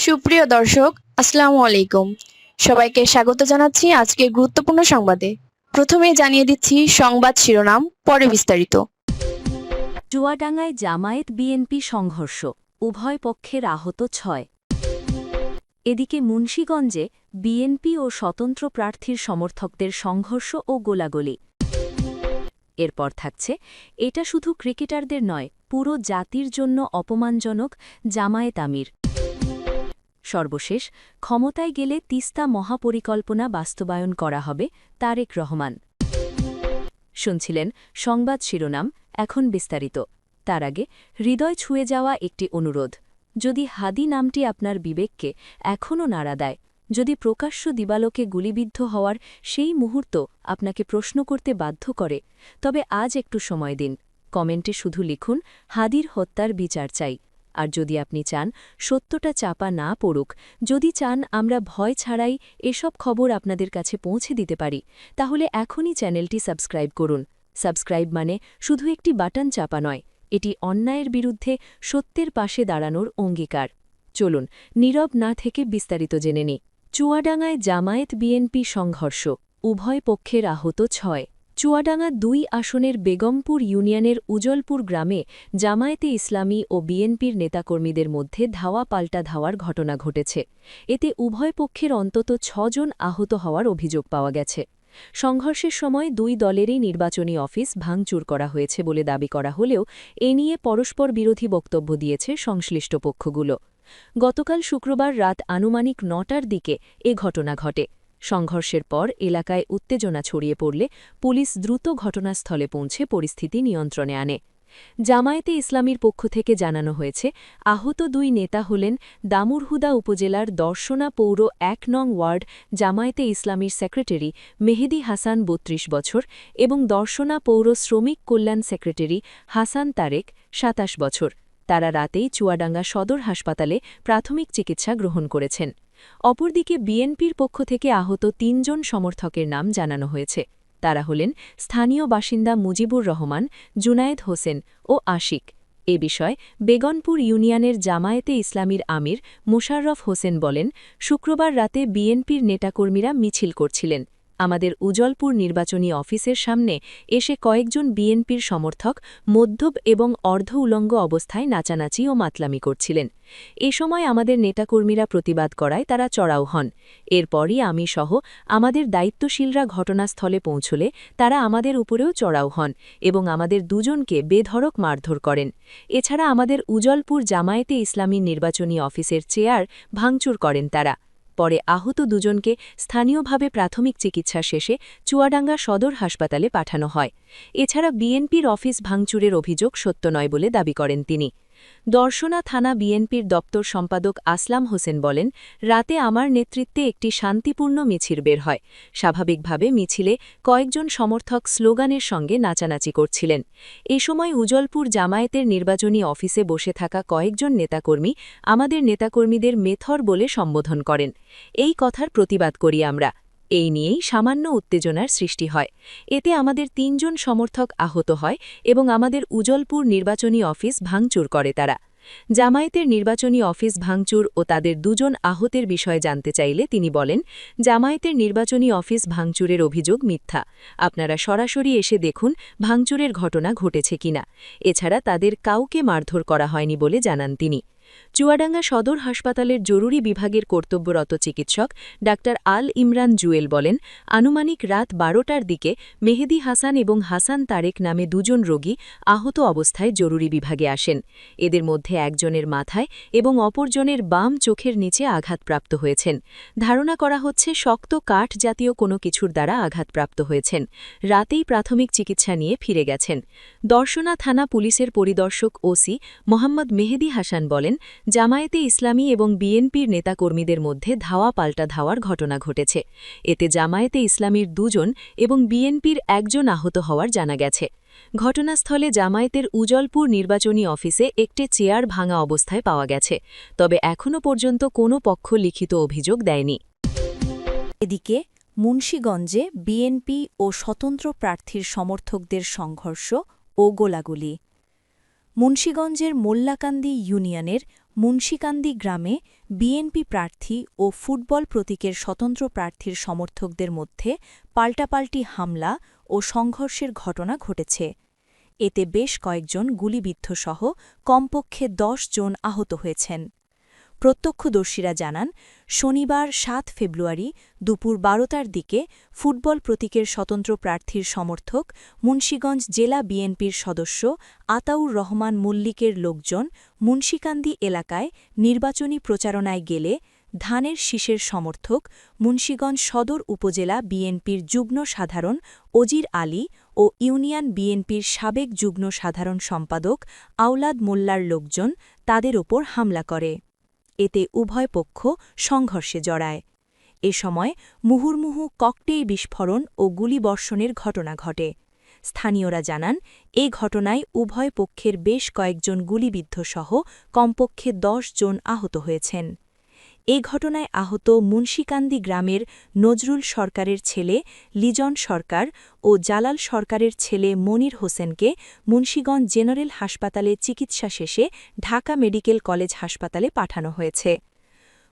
সুপ্রিয় দর্শক, আসসালামু আলাইকুম। সবাইকে স্বাগত জানাচ্ছি আজকের গুরুত্বপূর্ণ সংবাদে। প্রথমেই জানিয়ে দিচ্ছি সংবাদ শিরোনাম, পরে বিস্তারিত। চুয়াডাঙ্গায় জামায়াত-বিএনপি সংঘর্ষ, উভয় পক্ষের আহত ৬। এদিকে মুন্সিগঞ্জে বিএনপি ও স্বতন্ত্র প্রার্থীর সমর্থকদের সংঘর্ষ ও গোলাগুলি। এরপর থাকছে, এটা শুধু ক্রিকেটারদের নয়, পুরো জাতির জন্য অপমানজনক জামায়াত আমির। সর্বশেষ, ক্ষমতায় গেলে তিস্তা মহাপরিকল্পনা বাস্তবায়ন করা হবে, তারেক রহমান। শুনছিলেন সংবাদ শিরোনাম, এখন বিস্তারিত। তার আগে হৃদয় ছুঁয়ে যাওয়া একটি অনুরোধ। যদি হাদি নামটি আপনার বিবেককে এখনও নাড়া দেয়, যদি প্রকাশ্য দিবালোকে গুলিবিদ্ধ হওয়ার সেই মুহূর্ত আপনাকে প্রশ্ন করতে বাধ্য করে, তবে আজ একটু সময় দিন। কমেন্টে শুধু লিখুন, হাদির হত্যার বিচার চাই। আর যদি আপনি চান সত্যটা চাপা না পড়ুক, যদি চান আমরা ভয় ছাড়াই এসব খবর আপনাদের কাছে পৌঁছে দিতে পারি, তাহলে এখনই চ্যানেলটি সাবস্ক্রাইব করুন। সাবস্ক্রাইব মানে শুধু একটি বাটন চাপা নয়, এটি অন্যায়ের বিরুদ্ধে সত্যের পাশে দাঁড়ানোর অঙ্গীকার। চলুন নীরব না থেকে বিস্তারিত জেনে নিই। চুয়াডাঙ্গায় জামায়াত-বিএনপি সংঘর্ষ, উভয় পক্ষের আহত ৬। চুয়াডাঙ্গা ২ আসনের বেগমপুর ইউনিয়নের উজলপুর গ্রামে জামায়াতে ইসলামী ও বিএনপির নেতাকর্মীদের মধ্যে ধাওয়া পাল্টা ধাওয়ার ঘটনা ঘটেছে। এতে উভয় পক্ষের অন্তত ৬ জন আহত হওয়ার অভিযোগ পাওয়া গেছে। সংঘর্ষের সময় দুই দলেরই নির্বাচনী অফিস ভাঙচুর করা হয়েছে বলে দাবি করা হলেও এ নিয়ে পরস্পর বিরোধী বক্তব্য দিয়েছে সংশ্লিষ্ট পক্ষগুলো। গতকাল শুক্রবার রাত আনুমানিক ৯টার দিকে এ ঘটনা ঘটে। সংঘর্ষের পর এলাকায় উত্তেজনা ছড়িয়ে পড়লে পুলিশ দ্রুত ঘটনাস্থলে পৌঁছে পরিস্থিতি নিয়ন্ত্রণে আনে। জামায়াতে ইসলামীর পক্ষ থেকে জানানো হয়েছে, আহত দুই নেতা হলেন দামুরহুদা উপজেলার দর্শনা পৌর ১ নং ওয়ার্ড জামায়াতে ইসলামীর সেক্রেটারি মেহেদী হাসান ৩২ বছর এবং দর্শনা পৌর শ্রমিক কল্যাণ সেক্রেটারি হাসান তারেক ২৭ বছর। তারা রাতেই চুয়াডাঙ্গা সদর হাসপাতালে প্রাথমিক চিকিৎসা গ্রহণ করেছেন। অপরদিকে বিএনপির পক্ষ থেকে আহত ৩ জন সমর্থকের নাম জানানো হয়েছে। তারা হলেন স্থানীয় বাসিন্দা মুজিবুর রহমান, জুনায়েদ হোসেন ও আশিক। এ বিষয়ে বেগনপুর ইউনিয়নের জামায়াতে ইসলামীর আমির মোশাররফ হোসেন বলেন, শুক্রবার রাতে বিএনপির নেতাকর্মীরা মিছিল করছিলেন। আমাদের উজলপুর নির্বাচনী অফিসের সামনে এসে কয়েকজন বিএনপির সমর্থক মধ্যব এবং অর্ধ উলঙ্গ অবস্থায় নাচানাচি ও মাতলামি করছিলেন। এ সময় আমাদের নেতাকর্মীরা প্রতিবাদ করায় তারা চড়াও হন। এরপরই আমি সহ আমাদের দায়িত্বশীলরা ঘটনাস্থলে পৌঁছলে তারা আমাদের উপরেও চড়াও হন এবং আমাদের দুজনকে বেধড়ক মারধর করেন। এছাড়া আমাদের উজলপুর জামায়াতে ইসলামী নির্বাচনী অফিসের চেয়ার ভাঙচুর করেন তারা। পরে আহত দুজনকে স্থানীয়ভাবে প্রাথমিক চিকিৎসা শেষে চুয়াডাঙ্গা সদর হাসপাতালে পাঠানো হয়। এছাড়া বিএনপির অফিস ভাঙচুরের অভিযোগ সত্য নয় বলে দাবি করেন তিনি। দর্শনা থানা বিএনপির দপ্তর সম্পাদক আসলাম হোসেন বলেন, রাতে আমার নেতৃত্বে একটি শান্তিপূর্ণ মিছিল বের হয়। স্বাভাবিকভাবে মিছিলে কয়েকজন সমর্থক স্লোগানের সঙ্গে নাচানাচি করছিলেন। এ সময় উজলপুর জামায়াতের নির্বাচনী অফিসে বসে থাকা কয়েকজন নেতাকর্মী আমাদের নেতাকর্মীদের মেথর বলে সম্বোধন করেন। এই কথার প্রতিবাদ করি আমরা। এই নিয়েই সামান্য উত্তেজনার সৃষ্টি হয়। এতে আমাদের ৩ জন সমর্থক আহত হয় এবং আমাদের উজলপুর নির্বাচনী অফিস ভাঙচুর করে তারা। জামায়াতের নির্বাচনী অফিস ভাঙচুর ও তাদের ২ জন আহতের বিষয়ে জানতে চাইলে তিনি বলেন, জামায়াতের নির্বাচনী অফিস ভাঙচুরের অভিযোগ মিথ্যা। আপনারা সরাসরি এসে দেখুন ভাঙচুরের ঘটনা ঘটেছে কিনা। এছাড়া তাদের কাউকে মারধর করা হয়নি বলে জানান তিনি। চুয়াডাঙ্গা সদর হাসপাতালের জরুরি বিভাগের কর্তব্যরত চিকিৎসক ডাক্তার আল ইমরান জুয়েল বলেন, আনুমানিক রাত ১২টার দিকে মেহেদী হাসান এবং হাসান তারেক নামে ২ জন রোগী আহত অবস্থায় জরুরি বিভাগে আসেন। এদের মধ্যে একজনের মাথায় এবং অপরজনের বাম চোখের নিচে আঘাতপ্রাপ্ত হয়েছেন। ধারণা করা হচ্ছে শক্ত কাঠ জাতীয় কোনো কিছুর দ্বারা আঘাতপ্রাপ্ত হয়েছেন। রাতেই প্রাথমিক চিকিৎসা নিয়ে ফিরে গেছেন। দর্শনা থানা পুলিশের পরিদর্শক ওসি মোহাম্মদ মেহেদী হাসান বলেন, জামায়াতে ইসলামী এবং বিএনপির নেতাকর্মীদের মধ্যে ধাওয়া পাল্টা ধাওয়ার ঘটনা ঘটেছে। এতে জামায়াতে ইসলামীর ২ জন এবং বিএনপির ১ জন আহত হওয়ার জানা গেছে। ঘটনাস্থলে জামায়াতের উজলপুর নির্বাচনী অফিসে একটি চেয়ার ভাঙা অবস্থায় পাওয়া গেছে, তবে এখনও পর্যন্ত কোনো পক্ষ লিখিত অভিযোগ দেয়নি। এদিকে মুন্সিগঞ্জে বিএনপি ও স্বতন্ত্র প্রার্থীর সমর্থকদের সংঘর্ষ ও গোলাগুলি। মুন্সিগঞ্জের মোল্লাকান্দি ইউনিয়নের মুন্সিকান্দি গ্রামে বিএনপি প্রার্থী ও ফুটবল প্রতীকের স্বতন্ত্র প্রার্থীর সমর্থকদের মধ্যে পাল্টাপাল্টি হামলা ও সংঘর্ষের ঘটনা ঘটেছে। এতে বেশ কয়েকজন গুলিবিদ্ধসহ কমপক্ষে ১০ জন আহত হয়েছেন। প্রত্যক্ষদর্শীরা জানান, শনিবার ৭ ফেব্রুয়ারি দুপুর ১২টার দিকে ফুটবল প্রতীকের স্বতন্ত্র প্রার্থীর সমর্থক মুন্সিগঞ্জ জেলা বিএনপির সদস্য আতাউর রহমান মল্লিকের লোকজন মুন্সিকান্দি এলাকায় নির্বাচনী প্রচারণায় গেলে ধানের শীষের সমর্থক মুন্সিগঞ্জ সদর উপজেলা বিএনপির যুগ্ম সাধারণ অজির আলী ও ইউনিয়ন বিএনপির সাবেক যুগ্ম সাধারণ সম্পাদক আওলাদ মোল্লার লোকজন তাদের ওপর হামলা করে। এতে উভয় পক্ষ সংঘর্ষে জড়ায়। এ সময় মুহুর্মুহু ককটেল বিস্ফোরণ ও গুলিবর্ষণের ঘটনা ঘটে। স্থানীয়রা জানান, এ ঘটনায় উভয় পক্ষের বেশ কয়েকজন গুলিবিদ্ধসহ কমপক্ষে ১০ জন আহত হয়েছেন। এ ঘটনায় আহত মুন্সিকান্দি গ্রামের নজরুল সরকারের ছেলে লিজন সরকার ও জালাল সরকারের ছেলে মনির হোসেনকে মুন্সিগঞ্জ জেনারেল হাসপাতালে চিকিৎসা শেষে ঢাকা মেডিকেল কলেজ হাসপাতালে পাঠানো হয়েছে।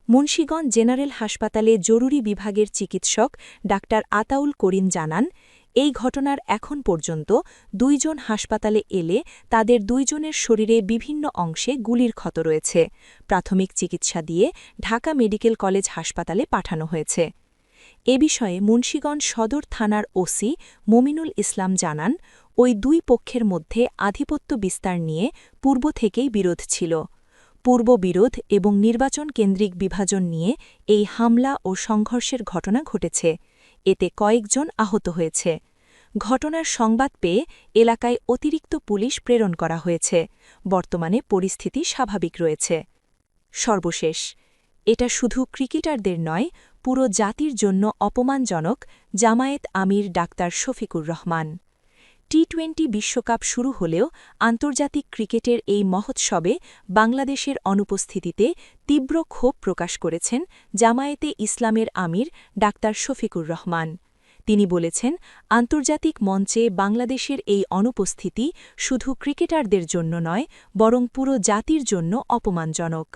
মুন্সিগঞ্জ জেনারেল হাসপাতালে জরুরি বিভাগের চিকিৎসক ডাক্তার আতাউল করিম জানান, এই ঘটনার এখন পর্যন্ত ২ জন হাসপাতালে এলে তাদের ২ জনের শরীরে বিভিন্ন অংশে গুলির ক্ষত রয়েছে। প্রাথমিক চিকিৎসা দিয়ে ঢাকা মেডিকেল কলেজ হাসপাতালে পাঠানো হয়েছে। এ বিষয়ে মুন্সিগঞ্জ সদর থানার ওসি মমিনুল ইসলাম জানান, ওই ২ পক্ষের মধ্যে আধিপত্য বিস্তার নিয়ে পূর্ব থেকেই বিরোধ ছিল। পূর্ব বিরোধ এবং নির্বাচন কেন্দ্রিক বিভাজন নিয়ে এই হামলা ও সংঘর্ষের ঘটনা ঘটেছে। এতে কয়েকজন আহত হয়েছে। ঘটনার সংবাদ পেয়ে এলাকায় অতিরিক্ত পুলিশ প্রেরণ করা হয়েছে। বর্তমানে পরিস্থিতি স্বাভাবিক রয়েছে। সর্বশেষ, এটা শুধু ক্রিকেটারদের নয়, পুরো জাতির জন্য অপমানজনক জামায়াত আমির ডাক্তার শফিকুর রহমান। টি-২০ বিশ্বকাপ শুরু হলেও আন্তর্জাতিক ক্রিকেটের এই মহোৎসবে বাংলাদেশের অনুপস্থিতিতে তীব্র ক্ষোভ প্রকাশ করেছেন জামায়াতে ইসলামের আমির ডাক্তার শফিকুর রহমান। তিনি বলেছেন, আন্তর্জাতিক মঞ্চে বাংলাদেশের এই অনুপস্থিতি শুধু ক্রিকেটারদের জন্য নয়, বরং পুরো জাতির জন্য অপমানজনক।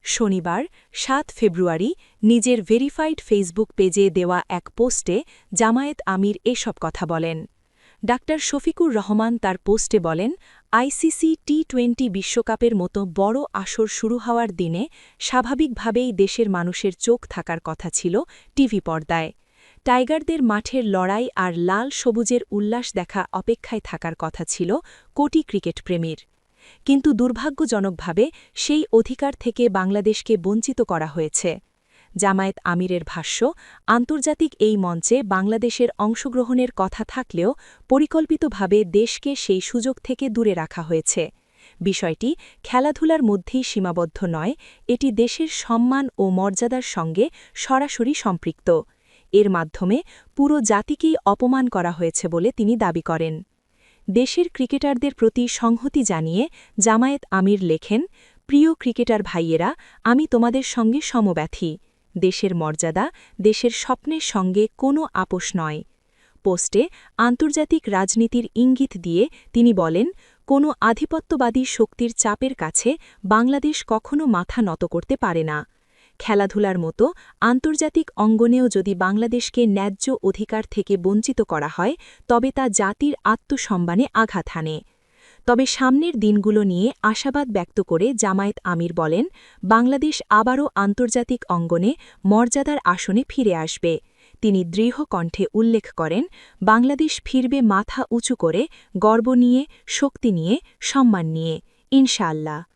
শনিবার ৭ ফেব্রুয়ারি নিজের ভেরিফাইড ফেসবুক পেজে দেওয়া এক পোস্টে জামায়াত আমির এসব কথা বলেন। ডাক্তার শফিকুর রহমান তার পোস্টে বলেন, আইসিসি টি-২০ বিশ্বকাপের মতো বড় আসর শুরু হওয়ার দিনে স্বাভাবিকভাবেই দেশের মানুষের চোখ থাকার কথা ছিল টিভি পর্দায়। টাইগারদের মাঠের লড়াই আর লাল সবুজের উল্লাস দেখা অপেক্ষায় থাকার কথা ছিল কোটি ক্রিকেট প্রেমীর। কিন্তু দুর্ভাগ্যজনকভাবে সেই অধিকার থেকে বাংলাদেশকে বঞ্চিত করা হয়েছে। জামায়াত আমিরের ভাষ্য, আন্তর্জাতিক এই মঞ্চে বাংলাদেশের অংশগ্রহণের কথা থাকলেও পরিকল্পিতভাবে দেশকে সেই সুযোগ থেকে দূরে রাখা হয়েছে। বিষয়টি খেলাধুলার মধ্যেই সীমাবদ্ধ নয়, এটি দেশের সম্মান ও মর্যাদার সঙ্গে সরাসরি সম্পৃক্ত। এর মাধ্যমে পুরো জাতিকেই অপমান করা হয়েছে বলে তিনি দাবি করেন। দেশের ক্রিকেটারদের প্রতি সংহতি জানিয়ে জামায়াত আমির লেখেন, প্রিয় ক্রিকেটার ভাইয়েরা, আমি তোমাদের সঙ্গে সমব্যথী। দেশের মর্যাদা, দেশের স্বপ্নের সঙ্গে কোনো আপোষ নয়। পোস্টে আন্তর্জাতিক রাজনীতির ইঙ্গিত দিয়ে তিনি বলেন, কোনো আধিপত্যবাদী শক্তির চাপের কাছে বাংলাদেশ কখনো মাথা নত করতে পারে না। খেলাধুলার মতো আন্তর্জাতিক অঙ্গনেও যদি বাংলাদেশকে ন্যায্য অধিকার থেকে বঞ্চিত করা হয়, তবে তা জাতির আত্মসম্মানে আঘাত হানে। তবে সামনের দিনগুলো নিয়ে আশাবাদ ব্যক্ত করে জামায়াত আমির বলেন, বাংলাদেশ আবারও আন্তর্জাতিক অঙ্গনে মর্যাদার আসনে ফিরে আসবে। তিনি দৃঢ় কণ্ঠে উল্লেখ করেন, বাংলাদেশ ফিরবে মাথা উঁচু করে, গর্ব নিয়ে, শক্তি নিয়ে, সম্মান নিয়ে, ইনশাআল্লাহ।